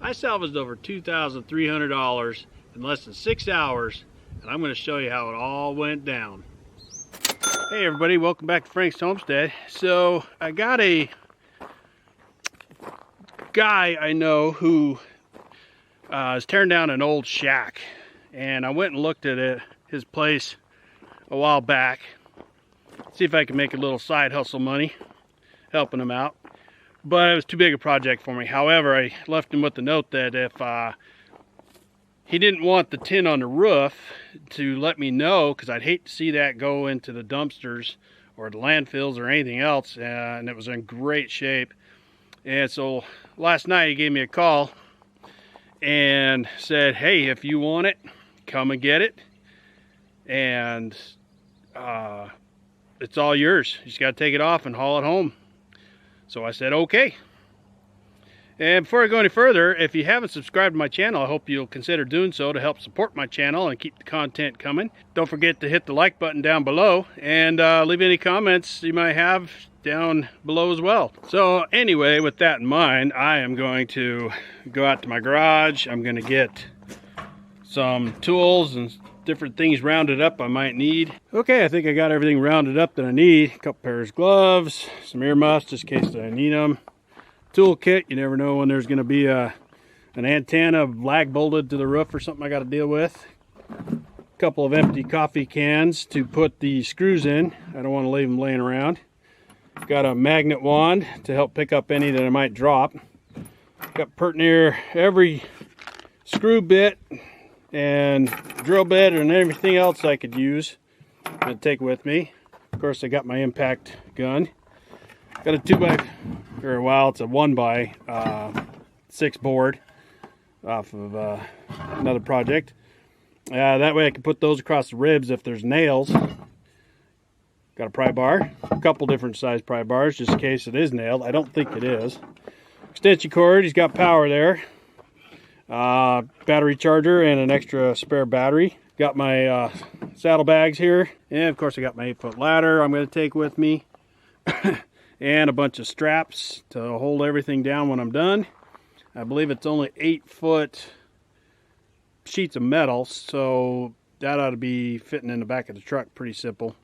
I salvaged over $2,300 in less than 6 hours, and I'm going to show you how it all went down. Hey everybody, welcome back to Frank's Homestead. So I got a guy I know who is tearing down an old shack, and I went and looked at his place a while back, see if I could make a little side hustle money helping him out. But it was too big a project for me. However, I left him with the note that if he didn't want the tin on the roof, to let me know, because I'd hate to see that go into the dumpsters or the landfills or anything else, and it was in great shape. And so last night he gave me a call and said, hey, if you want it, come and get it, and it's all yours. You just got to take it off and haul it home. So I said, okay. And before I go any further, if you haven't subscribed to my channel, I hope you'll consider doing so to help support my channel and keep the content coming. Don't forget to hit the like button down below, and leave any comments you might have down below as well. So anyway, with that in mind, I am going to go out to my garage. I'm going to get some tools and different things rounded up I might need. Okay, I think I got everything rounded up that I need. A couple pairs of gloves, some earmuffs just in case I need them. Toolkit, you never know when there's going to be an antenna lag bolted to the roof or something I got to deal with. A couple of empty coffee cans to put the screws in. I don't want to leave them laying around. Got a magnet wand to help pick up any that I might drop. Got pert near every screw bit and drill bit and everything else I could use to take with me. Of course, I got my impact gun. Got a it's a 1x6 board off of another project. That way I can put those across the ribs if there's nails. Got a pry bar, a couple different size pry bars just in case it is nailed. I don't think it is. Extension cord, he's got power there. Battery charger and an extra spare battery. Got my saddlebags here, and of course I got my 8-foot ladder I'm going to take with me. And a bunch of straps to hold everything down when I'm done. I believe it's only 8-foot sheets of metal, so that ought to be fitting in the back of the truck pretty simple.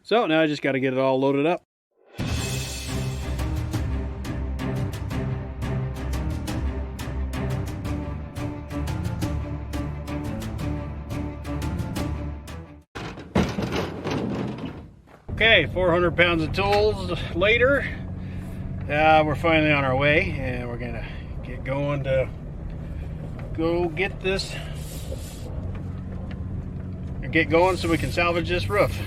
So now I just got to get it all loaded up. Okay, 400 pounds of tools later, we're finally on our way, and we're gonna get going to go get this, get going so we can salvage this roof.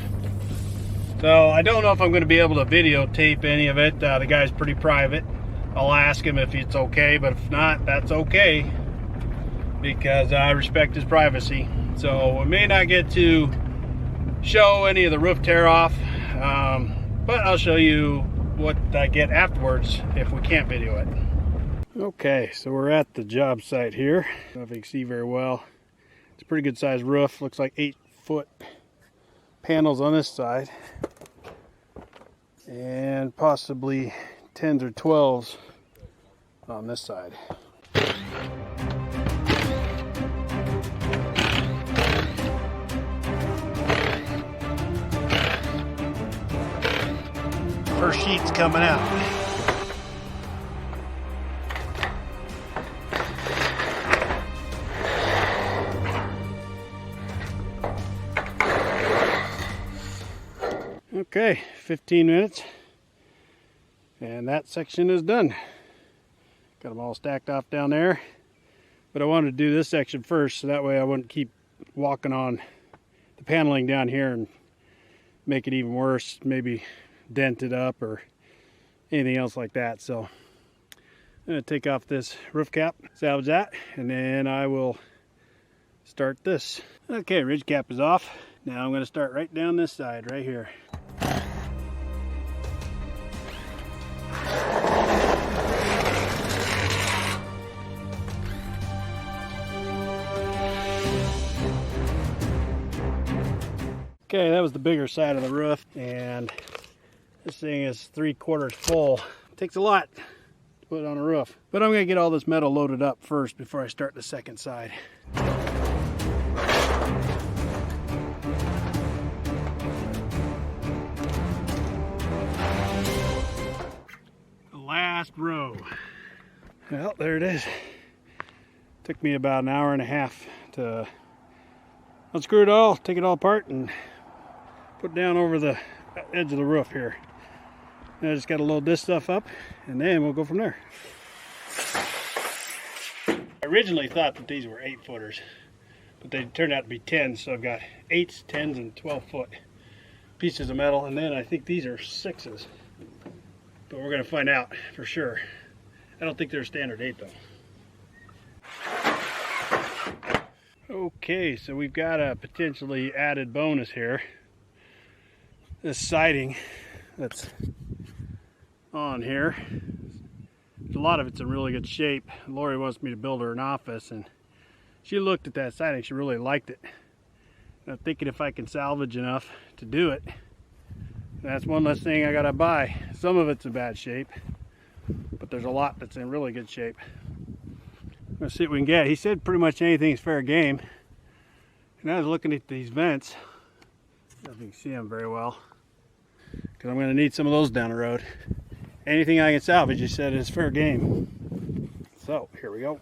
So I don't know if I'm going to be able to videotape any of it. The guy's pretty private. I'll ask him if it's okay, but if not, that's okay, because I respect his privacy. So we may not get to show any of the roof tear off, but I'll show you what I get afterwards if we can't video it. Okay, so we're at the job site here. I don't know if you can see very well. It's a pretty good sized roof. Looks like 8-foot panels on this side, and possibly 10s or 12s on this side. First sheet's coming out. Okay, 15 minutes, and that section is done. Got them all stacked off down there, but I wanted to do this section first so that way I wouldn't keep walking on the paneling down here and make it even worse, maybe dent it up or anything else like that. So I'm going to take off this roof cap, salvage that, and then I will start this. Okay, ridge cap is off. Now I'm going to start right down this side right here. Okay, that was the bigger side of the roof, and this thing is 3/4 full. It takes a lot to put it on the roof. But I'm going to get all this metal loaded up first before I start the second side. The last row. Well, there it is. Took me about an hour and a half to unscrew it all, take it all apart, and put it down over the edge of the roof here. Now I just got to load this stuff up, and then we'll go from there. I originally thought that these were 8-footers, but they turned out to be 10s, so I've got 8s, 10s, and 12-foot pieces of metal, and then I think these are 6s. But we're going to find out for sure. I don't think they're standard 8 though. Okay, so we've got a potentially added bonus here. This siding that's on here, a lot of it's in really good shape. Lori wants me to build her an office, and she looked at that siding. She really liked it. And I'm thinking if I can salvage enough to do it, that's one less thing I gotta buy. Some of it's in bad shape, but there's a lot that's in really good shape. Let's see what we can get. He said pretty much anything is fair game. And I was looking at these vents. I don't know if you can see them very well, because I'm going to need some of those down the road. Anything I can salvage, he said, is fair game. So here we go.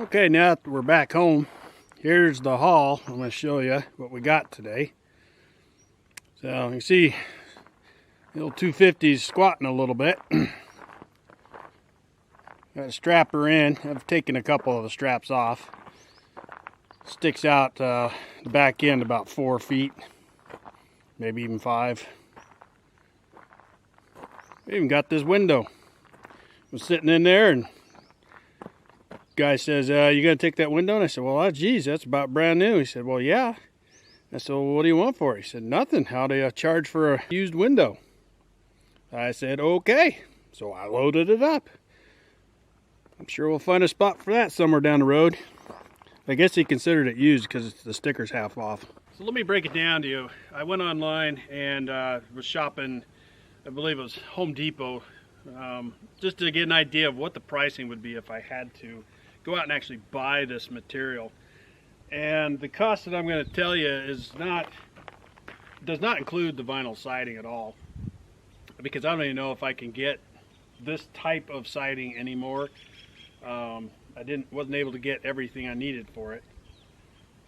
Okay, now that we're back home, here's the haul. I'm going to show you what we got today. So you can see the old 250's squatting a little bit. Got a strapper in. I've taken a couple of the straps off. Sticks out the back end about 4 feet, maybe even 5. We even got this window. I was sitting in there, and guy says, "You gonna take that window?" And I said, "Well, geez, that's about brand new." He said, "Well, yeah." I said, "Well, what do you want for it?" He said, "Nothing. How do you charge for a used window?" I said, "Okay." So I loaded it up. I'm sure we'll find a spot for that somewhere down the road. I guess he considered it used because the sticker's half off. So let me break it down to you. I went online and was shopping, I believe it was Home Depot, just to get an idea of what the pricing would be if I had to go out and actually buy this material. And the cost that I'm going to tell you does not include the vinyl siding at all, because I don't even know if I can get this type of siding anymore. I wasn't able to get everything I needed for it.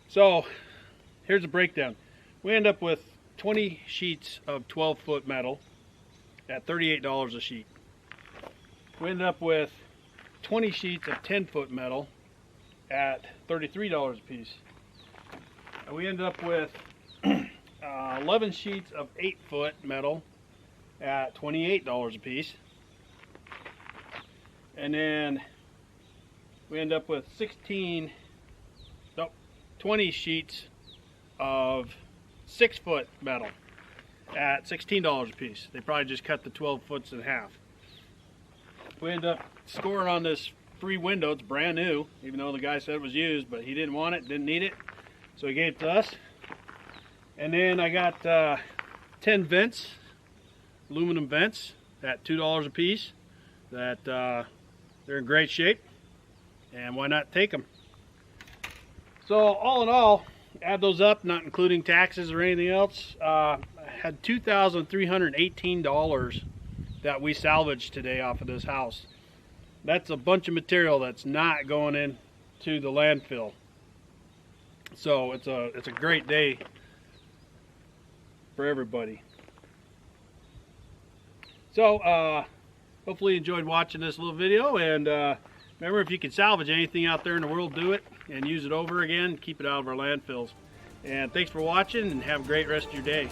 So here's a breakdown. We end up with 20 sheets of 12-foot metal at $38 a sheet. We end up with 20 sheets of 10-foot metal at $33 a piece. And we end up with 11 sheets of 8-foot metal at $28 a piece. And then we end up with 20 sheets of 6-foot metal at $16 a piece. They probably just cut the 12 foots in half. We end up scoring on this free window. It's brand new, even though the guy said it was used, but he didn't want it, didn't need it, so he gave it to us. And then I got 10 vents, aluminum vents at $2 a piece. That they're in great shape, and why not take them? So all in all, add those up, not including taxes or anything else, I had $2,318 that we salvaged today off of this house. That's a bunch of material that's not going into the landfill. So it's a great day for everybody. So hopefully you enjoyed watching this little video, and remember, if you can salvage anything out there in the world, do it and use it over again. Keep it out of our landfills. And thanks for watching, and have a great rest of your day.